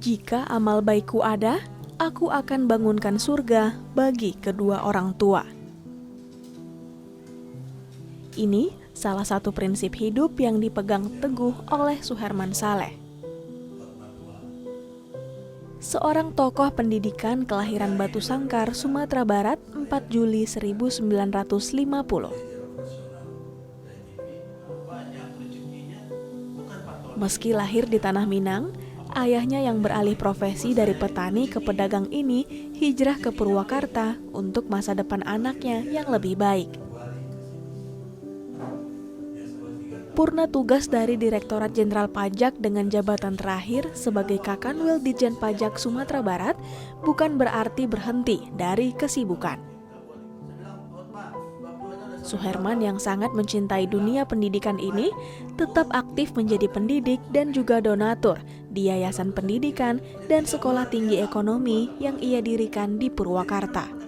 Jika amal baikku ada, aku akan bangunkan surga bagi kedua orang tua. Ini salah satu prinsip hidup yang dipegang teguh oleh Suherman Saleh. Seorang tokoh pendidikan kelahiran Batu Sangkar, Sumatera Barat, 4 Juli 1950. Meski lahir di Tanah Minang, ayahnya yang beralih profesi dari petani ke pedagang ini hijrah ke Purwakarta untuk masa depan anaknya yang lebih baik. Purna tugas dari Direktorat Jenderal Pajak dengan jabatan terakhir sebagai Kakanwil Ditjen Pajak Sumatera Barat bukan berarti berhenti dari kesibukan. Suherman yang sangat mencintai dunia pendidikan ini tetap aktif menjadi pendidik dan juga donatur di Yayasan Pendidikan dan Sekolah Tinggi Ekonomi yang ia dirikan di Purwakarta.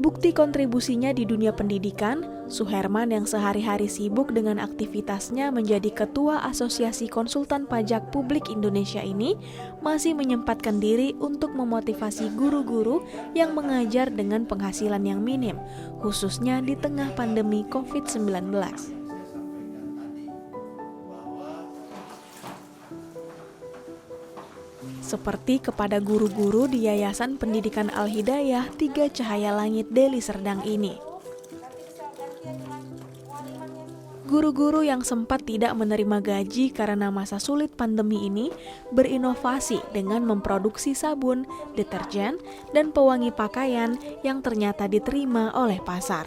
Bukti kontribusinya di dunia pendidikan, Suherman yang sehari-hari sibuk dengan aktivitasnya menjadi Ketua Asosiasi Konsultan Pajak Publik Indonesia ini masih menyempatkan diri untuk memotivasi guru-guru yang mengajar dengan penghasilan yang minim, khususnya di tengah pandemi COVID-19. Seperti kepada guru-guru di Yayasan Pendidikan Al-Hidayah 3 Cahaya Langit Deli Serdang ini. Guru-guru yang sempat tidak menerima gaji karena masa sulit pandemi ini berinovasi dengan memproduksi sabun, deterjen, dan pewangi pakaian yang ternyata diterima oleh pasar.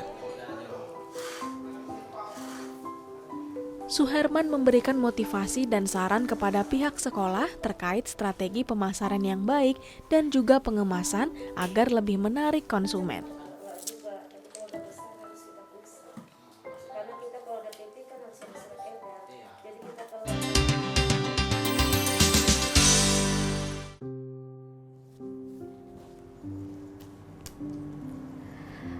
Suherman memberikan motivasi dan saran kepada pihak sekolah terkait strategi pemasaran yang baik dan juga pengemasan agar lebih menarik konsumen.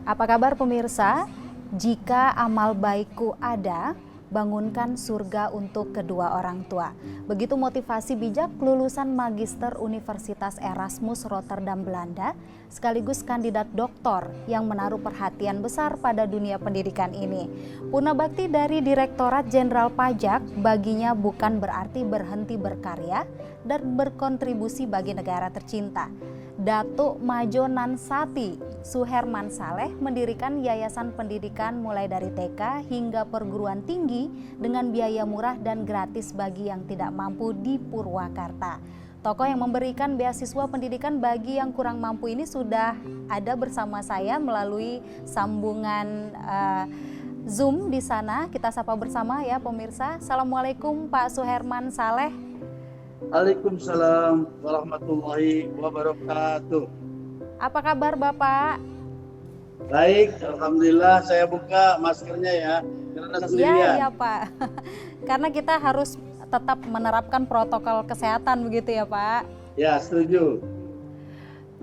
Apa kabar pemirsa? Jika amal baikku ada, bangunkan surga untuk kedua orang tua. Begitu motivasi bijak lulusan Magister Universitas Erasmus Rotterdam Belanda, sekaligus kandidat doktor yang menaruh perhatian besar pada dunia pendidikan ini. Purna bakti dari Direktorat Jenderal Pajak baginya bukan berarti berhenti berkarya dan berkontribusi bagi negara tercinta. Datuk Majo Nansati Suherman Saleh mendirikan yayasan pendidikan mulai dari TK hingga perguruan tinggi dengan biaya murah dan gratis bagi yang tidak mampu di Purwakarta. Tokoh yang memberikan beasiswa pendidikan bagi yang kurang mampu ini sudah ada bersama saya melalui sambungan Zoom di sana. Kita sapa bersama ya pemirsa. Assalamualaikum Pak Suherman Saleh. Waalaikumsalam warahmatullahi wabarakatuh. Apa kabar Bapak? Baik, alhamdulillah. Saya buka maskernya ya, karena sendirian. Iya Pak, karena kita harus tetap menerapkan protokol kesehatan begitu ya Pak? Ya, setuju.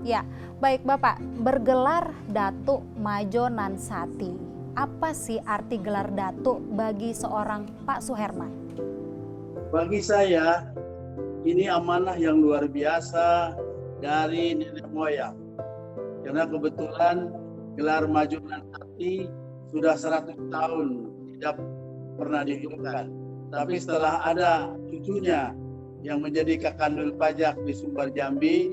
Ya, baik Bapak, bergelar Datuk Majo Nansati. Apa sih arti gelar Datuk bagi seorang Pak Suherman? Bagi saya, ini amanah yang luar biasa dari nenek moyang. Karena kebetulan gelar Majo Nansati sudah 100 tahun tidak pernah dihidupkan. Tapi setelah ada cucunya yang menjadi Kakanwil Pajak di Sumbar Jambi,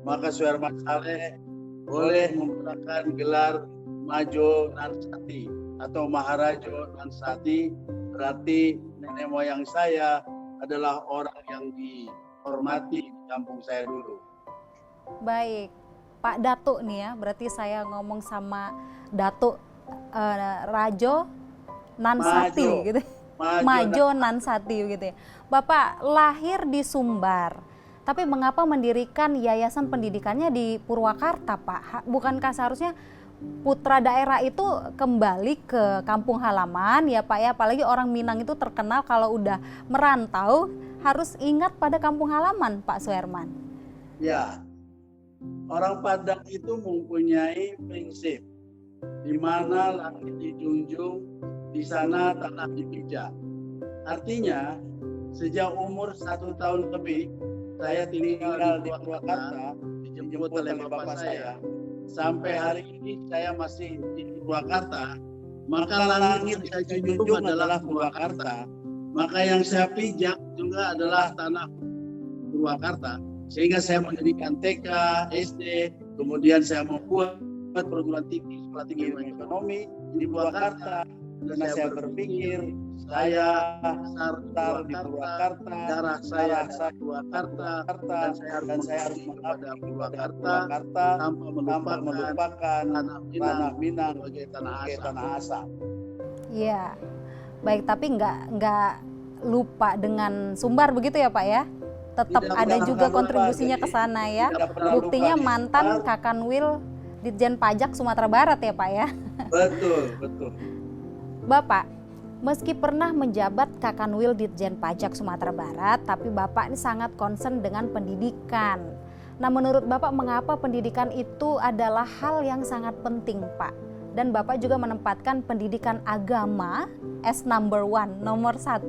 maka Suherman Saleh boleh menggunakan gelar Majo Nansati atau Maharajo Nansati. Berarti nenek moyang saya adalah orang yang dihormati di kampung saya dulu. Baik, Pak Datuk nih ya, berarti saya ngomong sama Datuk Rajo Nansati gitu. Majo Nansati gitu ya. Bapak lahir di Sumbar, tapi mengapa mendirikan yayasan pendidikannya di Purwakarta Pak? Bukankah seharusnya putra daerah itu kembali ke kampung halaman ya Pak ya, apalagi orang Minang itu terkenal kalau udah merantau harus ingat pada kampung halaman Pak Suherman. Ya, orang Padang itu mempunyai prinsip di mana langit dijunjung, di sana tanah dipijak. Artinya sejak umur 1 tahun lebih, saya tinggal di Purwakarta, dijemput oleh bapak saya. Sampai hari ini saya masih di Purwakarta. Maka langit yang saya junjung adalah Purwakarta. Maka yang saya pijak juga adalah tanah Purwakarta. Sehingga saya mendirikan TK, SD, kemudian saya membuat perguruan tinggi, sekolah tinggi ilmu ekonomi di Purwakarta. Karena saya berpikir saya besar di Purwakarta, darah saya Purwakarta, dan saya harus mengabdi Purwakarta tanpa melupakan tanah Minang sebagai tanah asal. Iya, baik, tapi nggak lupa dengan Sumbar begitu ya Pak ya? Tetap Tidak ada pernah juga lupa, kontribusinya jadi ke sana ya. tidak pernah Buktinya lupa di mantan Sumbar. Kakanwil Ditjen Pajak Sumatera Barat ya Pak ya. Betul. Bapak, meski pernah menjabat Kakanwil Ditjen Pajak Sumatera Barat, tapi Bapak ini sangat concern dengan pendidikan. Nah, menurut Bapak mengapa pendidikan itu adalah hal yang sangat penting, Pak? Dan Bapak juga menempatkan pendidikan agama as nomor 1.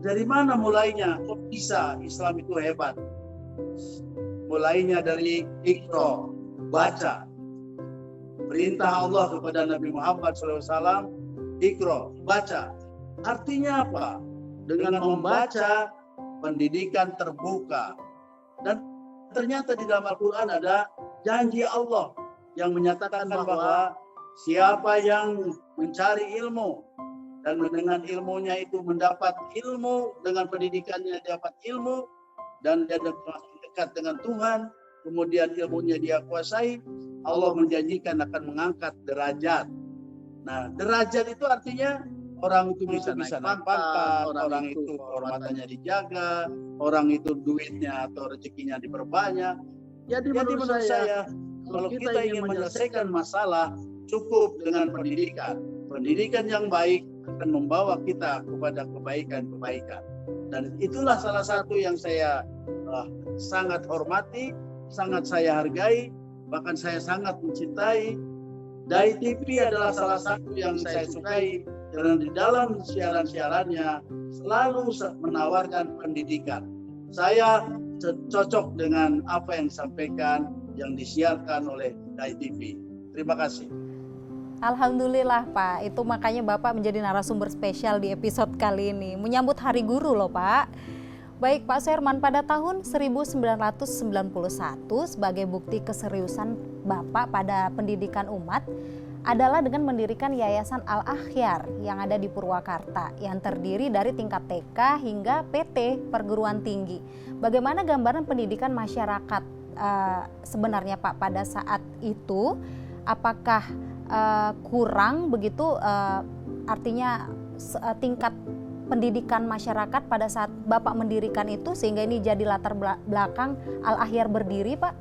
Dari mana mulainya? Kok bisa Islam itu hebat? Mulainya dari Iqra, baca. Perintah Allah kepada Nabi Muhammad SAW, Iqra, baca. Artinya apa? Dengan membaca, pendidikan terbuka. Dan ternyata di dalam Al-Quran ada janji Allah yang menyatakan bahwa siapa yang mencari ilmu dan dengan ilmunya itu mendapat ilmu, dengan pendidikannya dapat ilmu, dan dia dekat dengan Tuhan, kemudian ilmunya dia kuasai, Allah menjanjikan akan mengangkat derajat. Nah, derajat itu artinya orang itu bisa naik pangkat, orang itu kehormatannya dijaga, orang itu duitnya atau rezekinya diperbanyak. Jadi menurut saya, kalau kita ingin menyelesaikan masalah, cukup dengan pendidikan. Pendidikan yang baik akan membawa kita kepada kebaikan-kebaikan. Dan itulah salah satu yang saya sangat hormati, sangat saya hargai, bahkan saya sangat mencintai. Dai TV adalah salah satu yang saya sukai karena di dalam siaran-siarannya selalu menawarkan pendidikan. Saya cocok dengan apa yang disampaikan, yang disiarkan oleh Dai TV. Terima kasih. Alhamdulillah Pak, itu makanya Bapak menjadi narasumber spesial di episode kali ini. Menyambut Hari Guru loh Pak. Baik Pak Suherman, pada tahun 1991 sebagai bukti keseriusan Bapak pada pendidikan umat adalah dengan mendirikan Yayasan Al-Akhyar yang ada di Purwakarta yang terdiri dari tingkat TK hingga PT perguruan tinggi. Bagaimana gambaran pendidikan masyarakat sebenarnya Pak pada saat itu? Apakah kurang begitu artinya tingkat pendidikan masyarakat pada saat Bapak mendirikan itu sehingga ini jadi latar belakang Al-Akhyar berdiri Pak?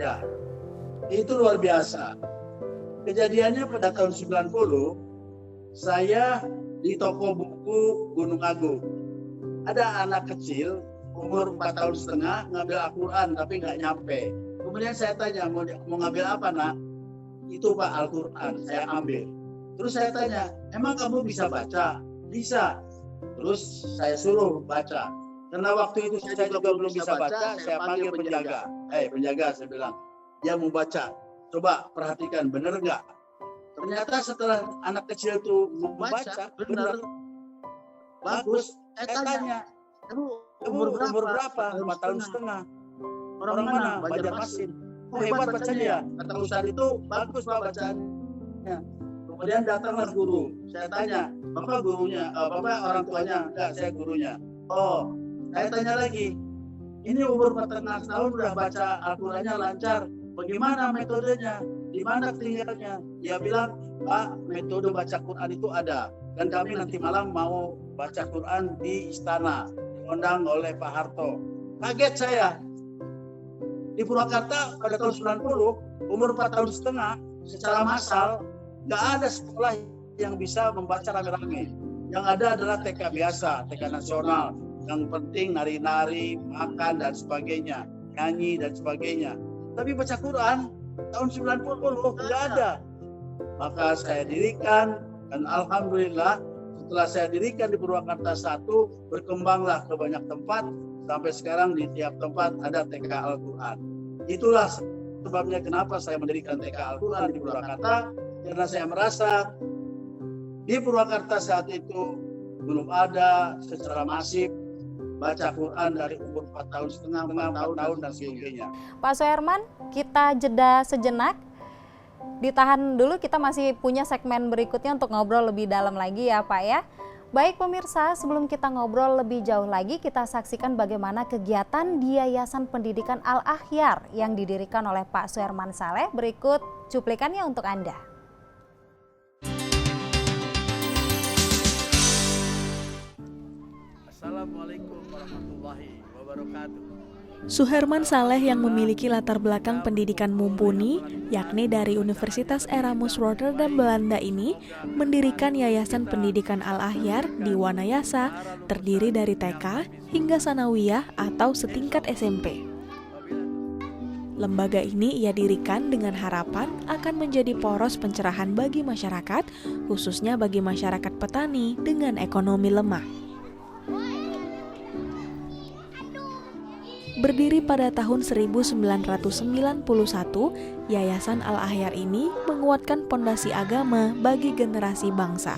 Ya, itu luar biasa. Kejadiannya pada tahun 90, saya di toko buku Gunung Agung. Ada anak kecil umur 4 tahun setengah ngambil Al-Quran tapi nggak nyampe. Kemudian saya tanya, mau ngambil apa nak? Itu Pak, Al-Quran, saya ambil. Terus saya tanya, emang kamu bisa baca? Bisa. Terus saya suruh baca. Karena waktu itu saya juga belum bisa baca, saya panggil penjaga. Penjaga, saya bilang, dia mau baca. Coba perhatikan, benar nggak? Ternyata setelah anak kecil itu membaca, benar. Bagus. Saya tanya, kamu umur berapa? 4 tahun setengah. Orang mana? Banjarmasin. Oh, hebat bacanya ya. Kata Ustaz itu bagus Pak bacanya. Kemudian datanglah guru. Saya tanya, Bapak gurunya, Bapak orang tuanya? Enggak, saya gurunya. Oh, saya tanya lagi. Ini umur 4,5 tahun udah baca Al-Qurannya lancar. Bagaimana metodenya? Di mana tinggalnya? Dia bilang, Pak, metode baca Quran itu ada. Dan kami nanti malam mau baca Quran di istana. Diundang oleh Pak Harto. Kaget saya. Di Purwakarta pada tahun 90, umur 4 tahun setengah, secara massal, nggak ada sekolah yang bisa membaca rame-rame. Yang ada adalah TK biasa, TK nasional. Yang penting nari-nari, makan, dan sebagainya. Nyanyi, dan sebagainya. Tapi baca Quran, tahun 90 nggak ada. Maka saya dirikan, dan Alhamdulillah, setelah saya dirikan di Purwakarta 1, berkembanglah ke banyak tempat, sampai sekarang di tiap tempat ada TK Al-Quran. Itulah sebabnya kenapa saya mendirikan TK Al-Quran di Purwakarta, karena saya merasa di Purwakarta saat itu belum ada secara masif baca Quran dari umur 4 tahun setengah, 4 tahun dan sebagainya. Pak Suherman, kita jeda sejenak. Ditahan dulu, kita masih punya segmen berikutnya untuk ngobrol lebih dalam lagi ya Pak ya. Baik pemirsa, sebelum kita ngobrol lebih jauh lagi, kita saksikan bagaimana kegiatan di Yayasan Pendidikan Al-Akhyar yang didirikan oleh Pak Suherman Saleh. Berikut cuplikannya untuk Anda. Assalamualaikum warahmatullahi wabarakatuh. Suherman Saleh yang memiliki latar belakang pendidikan mumpuni, yakni dari Universitas Erasmus Rotterdam Belanda ini, mendirikan Yayasan Pendidikan Al-Akhyar di Wanayasa, terdiri dari TK hingga Sanawiyah atau setingkat SMP. Lembaga ini ia dirikan dengan harapan akan menjadi poros pencerahan bagi masyarakat, khususnya bagi masyarakat petani dengan ekonomi lemah. Berdiri pada tahun 1991, Yayasan Al-Akhyar ini menguatkan pondasi agama bagi generasi bangsa.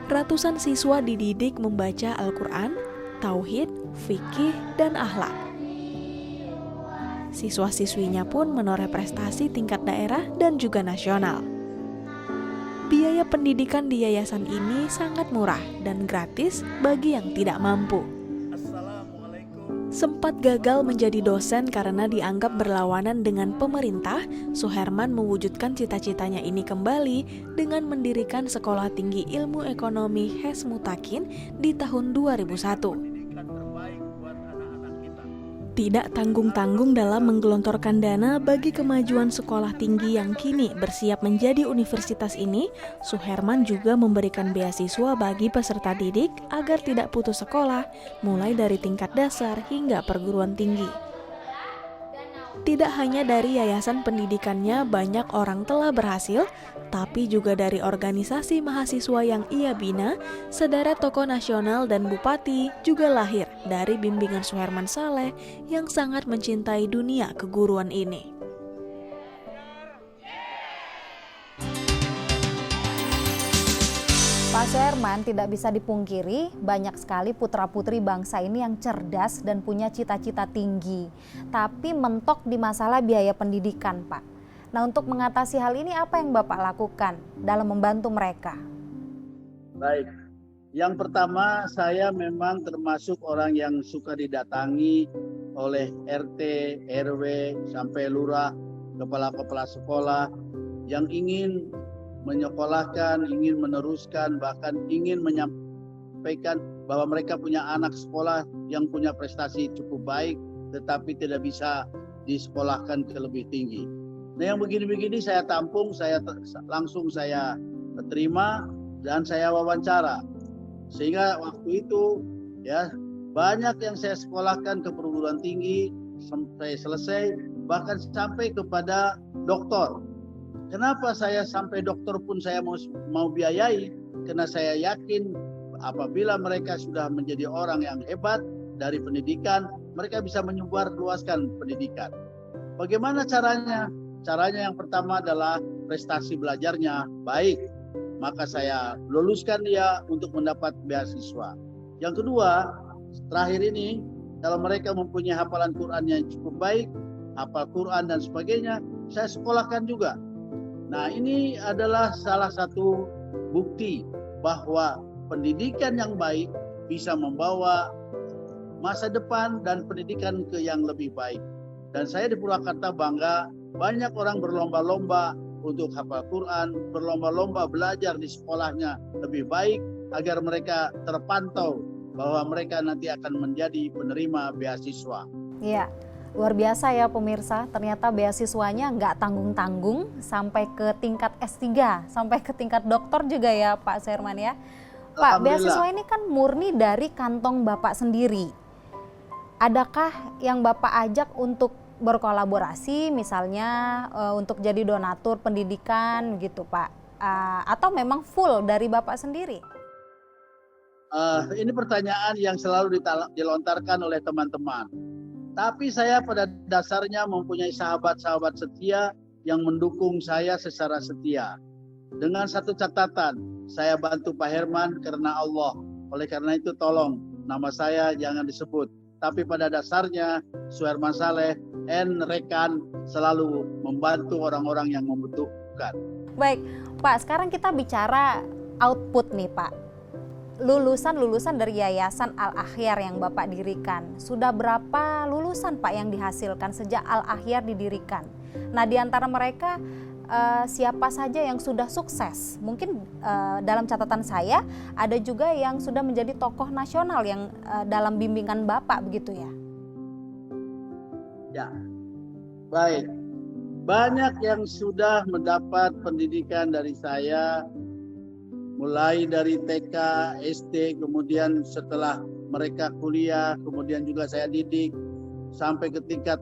Ratusan siswa dididik membaca Al-Quran, tauhid, fikih, dan akhlak. Siswa-siswinya pun menoreh prestasi tingkat daerah dan juga nasional. Biaya pendidikan di yayasan ini sangat murah dan gratis bagi yang tidak mampu. Sempat gagal menjadi dosen karena dianggap berlawanan dengan pemerintah, Suherman mewujudkan cita-citanya ini kembali dengan mendirikan Sekolah Tinggi Ilmu Ekonomi Hesmutakin di tahun 2001. Tidak tanggung-tanggung dalam menggelontorkan dana bagi kemajuan sekolah tinggi yang kini bersiap menjadi universitas ini, Suherman juga memberikan beasiswa bagi peserta didik agar tidak putus sekolah, mulai dari tingkat dasar hingga perguruan tinggi. Tidak hanya dari yayasan pendidikannya banyak orang telah berhasil, tapi juga dari organisasi mahasiswa yang ia bina, sederet tokoh nasional dan bupati juga lahir dari bimbingan Suherman Saleh yang sangat mencintai dunia keguruan ini. Pak Suherman, tidak bisa dipungkiri banyak sekali putra-putri bangsa ini yang cerdas dan punya cita-cita tinggi, tapi mentok di masalah biaya pendidikan, Pak. Nah, untuk mengatasi hal ini apa yang Bapak lakukan dalam membantu mereka? Baik, yang pertama saya memang termasuk orang yang suka didatangi oleh RT, RW, sampai lurah, kepala-kepala sekolah yang ingin menyekolahkan, ingin meneruskan, bahkan ingin menyampaikan bahwa mereka punya anak sekolah yang punya prestasi cukup baik, tetapi tidak bisa disekolahkan ke lebih tinggi. Nah, yang begini-begini saya tampung, langsung saya terima dan saya wawancara. Sehingga waktu itu ya banyak yang saya sekolahkan ke perguruan tinggi sampai selesai, bahkan sampai kepada doktor. Kenapa saya sampai dokter pun saya mau biayai? Karena saya yakin apabila mereka sudah menjadi orang yang hebat dari pendidikan, mereka bisa menyebarluaskan pendidikan. Bagaimana caranya? Caranya yang pertama adalah prestasi belajarnya baik, maka saya luluskan dia untuk mendapat beasiswa. Yang kedua, terakhir ini, kalau mereka mempunyai hafalan Quran yang cukup baik, hafal Quran dan sebagainya, saya sekolahkan juga. Nah, ini adalah salah satu bukti bahwa pendidikan yang baik bisa membawa masa depan dan pendidikan ke yang lebih baik. Dan saya di Purwakarta bangga, banyak orang berlomba-lomba untuk hafal Quran, berlomba-lomba belajar di sekolahnya lebih baik agar mereka terpantau bahwa mereka nanti akan menjadi penerima beasiswa. Iya. Luar biasa ya pemirsa, ternyata beasiswanya nggak tanggung-tanggung sampai ke tingkat S3, sampai ke tingkat doktor juga ya Pak Suherman ya. Pak, beasiswa ini kan murni dari kantong Bapak sendiri. Adakah yang Bapak ajak untuk berkolaborasi misalnya untuk jadi donatur pendidikan gitu Pak? atau memang full dari Bapak sendiri? Ini pertanyaan yang selalu dilontarkan oleh teman-teman. Tapi saya pada dasarnya mempunyai sahabat-sahabat setia yang mendukung saya secara setia. Dengan satu catatan, saya bantu Pak Herman karena Allah. Oleh karena itu tolong nama saya jangan disebut. Tapi pada dasarnya Suherman Saleh and rekan selalu membantu orang-orang yang membutuhkan. Baik, Pak, sekarang kita bicara output nih, Pak. Lulusan dari Yayasan Al-Akhyar yang Bapak dirikan. Sudah berapa lulusan, Pak, yang dihasilkan sejak Al-Akhyar didirikan? Nah, di antara mereka siapa saja yang sudah sukses? Mungkin dalam catatan saya ada juga yang sudah menjadi tokoh nasional yang dalam bimbingan Bapak, begitu ya? Ya, baik. Banyak yang sudah mendapat pendidikan dari saya, mulai dari TK, SD, kemudian setelah mereka kuliah, kemudian juga saya didik sampai ke tingkat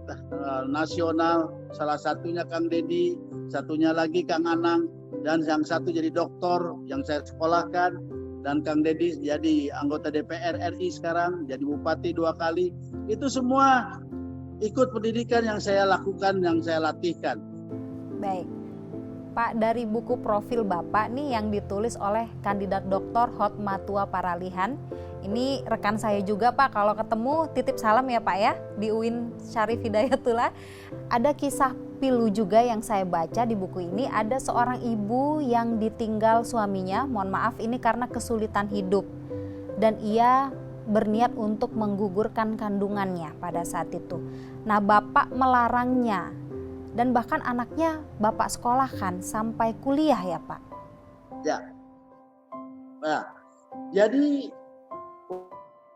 nasional. Salah satunya Kang Dedi, satunya lagi Kang Anang, dan yang satu jadi doktor yang saya sekolahkan, dan Kang Dedi jadi anggota DPR RI sekarang, jadi bupati 2 kali. Itu semua ikut pendidikan yang saya lakukan, yang saya latihkan. Baik. Pak, dari buku profil Bapak nih yang ditulis oleh kandidat Dr. Hotmatua Paralihan. Ini rekan saya juga, Pak. Kalau ketemu titip salam ya, Pak ya, di UIN Syarif Hidayatullah. Ada kisah pilu juga yang saya baca di buku ini. Ada seorang ibu yang ditinggal suaminya, mohon maaf ini karena kesulitan hidup. Dan ia berniat untuk menggugurkan kandungannya pada saat itu. Nah, Bapak melarangnya. Dan bahkan anaknya Bapak sekolahkan sampai kuliah ya, Pak? Ya. Nah, jadi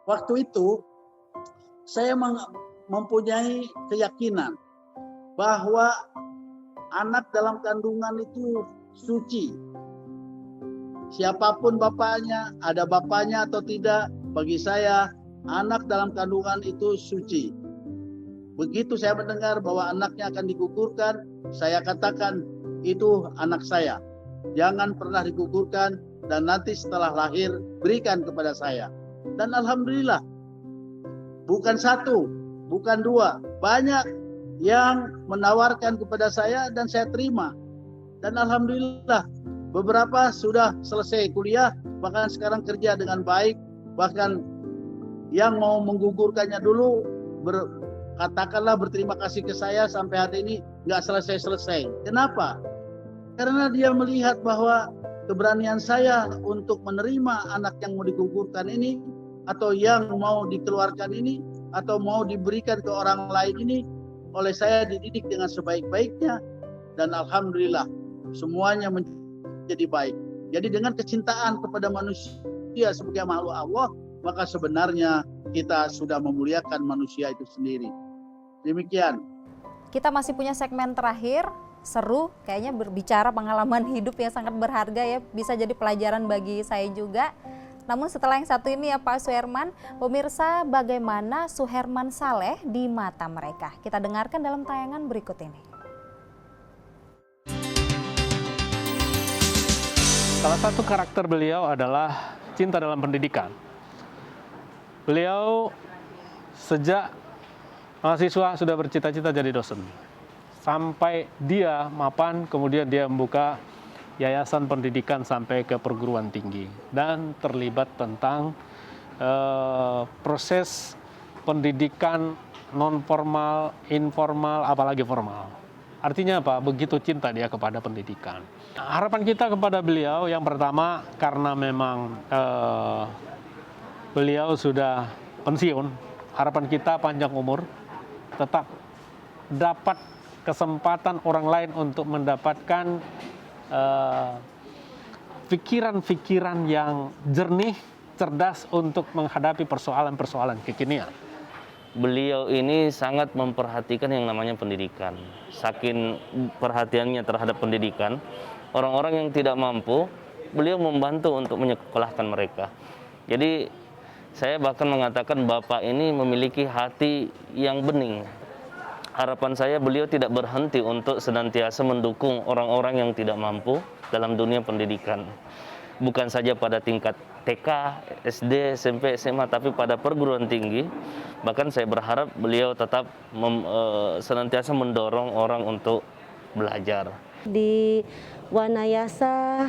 waktu itu saya mempunyai keyakinan bahwa anak dalam kandungan itu suci. Siapapun bapaknya, ada bapaknya atau tidak, bagi saya anak dalam kandungan itu suci. Begitu saya mendengar bahwa anaknya akan digugurkan, saya katakan itu anak saya. Jangan pernah digugurkan dan nanti setelah lahir berikan kepada saya. Dan alhamdulillah, bukan 1, bukan 2, banyak yang menawarkan kepada saya dan saya terima. Dan alhamdulillah, beberapa sudah selesai kuliah, bahkan sekarang kerja dengan baik. Bahkan yang mau menggugurkannya dulu katakanlah berterima kasih ke saya sampai hari ini nggak selesai-selesai. Kenapa? Karena dia melihat bahwa keberanian saya untuk menerima anak yang mau digugurkan ini, atau yang mau dikeluarkan ini, atau mau diberikan ke orang lain ini, oleh saya dididik dengan sebaik-baiknya. Dan alhamdulillah semuanya menjadi baik. Jadi dengan kecintaan kepada manusia sebagai makhluk Allah, maka sebenarnya kita sudah memuliakan manusia itu sendiri. Demikian. Kita masih punya segmen terakhir, seru kayaknya, berbicara pengalaman hidup yang sangat berharga ya, bisa jadi pelajaran bagi saya juga. Namun setelah yang satu ini ya Pak Suherman, pemirsa, bagaimana Suherman Saleh di mata mereka? Kita dengarkan dalam tayangan berikut ini. Salah satu karakter beliau adalah cinta dalam pendidikan. Beliau sejak mahasiswa sudah bercita-cita jadi dosen. Sampai dia mapan, kemudian dia membuka yayasan pendidikan sampai ke perguruan tinggi. Dan terlibat tentang proses pendidikan non-formal, informal, apalagi formal. Artinya apa? Begitu cinta dia kepada pendidikan. Harapan kita kepada beliau yang pertama, karena memang beliau sudah pensiun, harapan kita panjang umur, tetap dapat kesempatan orang lain untuk mendapatkan pikiran-pikiran yang jernih, cerdas untuk menghadapi persoalan-persoalan kekinian. Beliau ini sangat memperhatikan yang namanya pendidikan. Saking perhatiannya terhadap pendidikan, orang-orang yang tidak mampu, beliau membantu untuk menyekolahkan mereka. Jadi saya bahkan mengatakan Bapak ini memiliki hati yang bening. harapan saya beliau tidak berhenti untuk senantiasa mendukung orang-orang yang tidak mampu dalam dunia pendidikan. Bukan saja pada tingkat TK, SD, SMP, SMA, tapi pada perguruan tinggi. Bahkan saya berharap beliau tetap senantiasa mendorong orang untuk belajar. Di Wanayasa,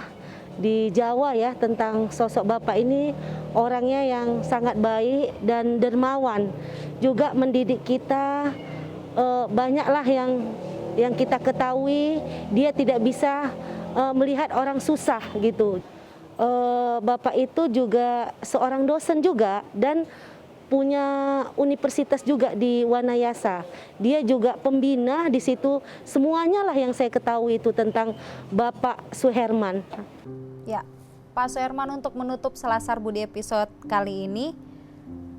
di Jawa ya, tentang sosok Bapak ini orangnya yang sangat baik dan dermawan. Juga mendidik kita, banyaklah yang kita ketahui, dia tidak bisa melihat orang susah gitu. Bapak itu juga seorang dosen juga dan punya universitas juga di Wanayasa. Dia juga pembina di situ. Semuanya lah yang saya ketahui itu tentang Bapak Suherman. Ya, Pak Suherman, untuk menutup Selasar Budi episode kali ini,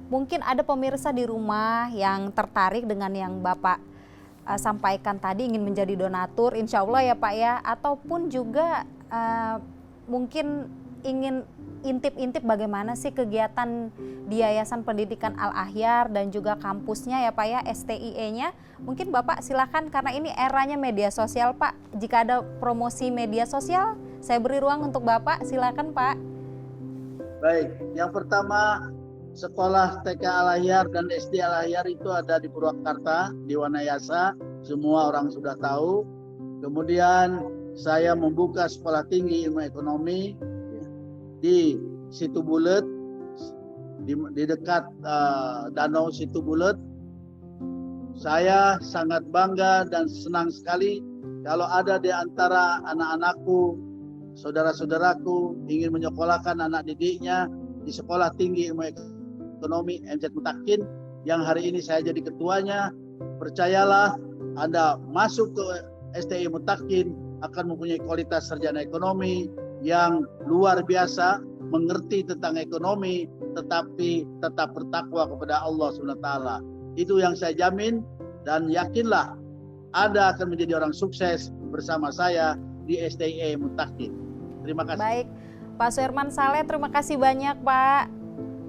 mungkin ada pemirsa di rumah yang tertarik dengan yang Bapak sampaikan tadi, ingin menjadi donatur, insya Allah ya Pak ya, ataupun juga mungkin ingin intip-intip bagaimana sih kegiatan di Yayasan Pendidikan Al-Ahyar dan juga kampusnya ya Pak ya, STIE-nya. Mungkin Bapak silakan, karena ini eranya media sosial Pak. Jika ada promosi media sosial, saya beri ruang untuk Bapak, silakan Pak. Baik, yang pertama sekolah TK Al-Ahyar dan SD Al-Ahyar itu ada di Purwakarta, di Wanayasa, semua orang sudah tahu. Kemudian saya membuka sekolah tinggi ilmu ekonomi di Situ Bulet, di dekat Danau Situ Bulet. Saya sangat bangga dan senang sekali kalau ada di antara anak-anakku, saudara-saudaraku ingin menyekolahkan anak didiknya di Sekolah Tinggi Ilmu Ekonomi MZ Mutakin yang hari ini saya jadi ketuanya. Percayalah, Anda masuk ke STI Mutakin akan mempunyai kualitas sarjana ekonomi yang luar biasa, mengerti tentang ekonomi, tetapi tetap bertakwa kepada Allah SWT. Itu yang saya jamin, dan yakinlah Anda akan menjadi orang sukses bersama saya di STIE Mutakin. Terima kasih. Baik, Pak Suherman Saleh, terima kasih banyak Pak.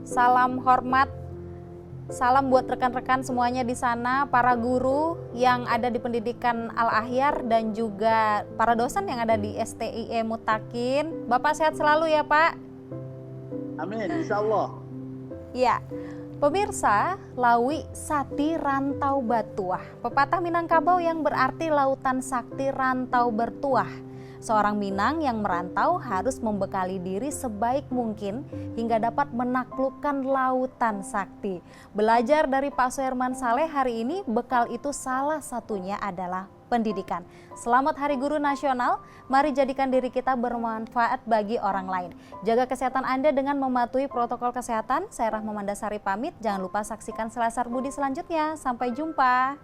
Salam hormat. Salam buat rekan-rekan semuanya di sana, para guru yang ada di pendidikan Al-Ahyar dan juga para dosen yang ada di STIE Mutakin. Bapak sehat selalu ya Pak. Amin, insya Allah. Ya, pemirsa, Lawi Sati Rantau Batuah, pepatah Minangkabau yang berarti lautan sakti rantau bertuah. Seorang Minang yang merantau harus membekali diri sebaik mungkin hingga dapat menaklukkan lautan sakti. Belajar dari Pak Suherman Saleh hari ini, bekal itu salah satunya adalah pendidikan. Selamat Hari Guru Nasional, mari jadikan diri kita bermanfaat bagi orang lain. Jaga kesehatan Anda dengan mematuhi protokol kesehatan. Saya Rahma Mandasari pamit, jangan lupa saksikan Selasar Budi selanjutnya. Sampai jumpa.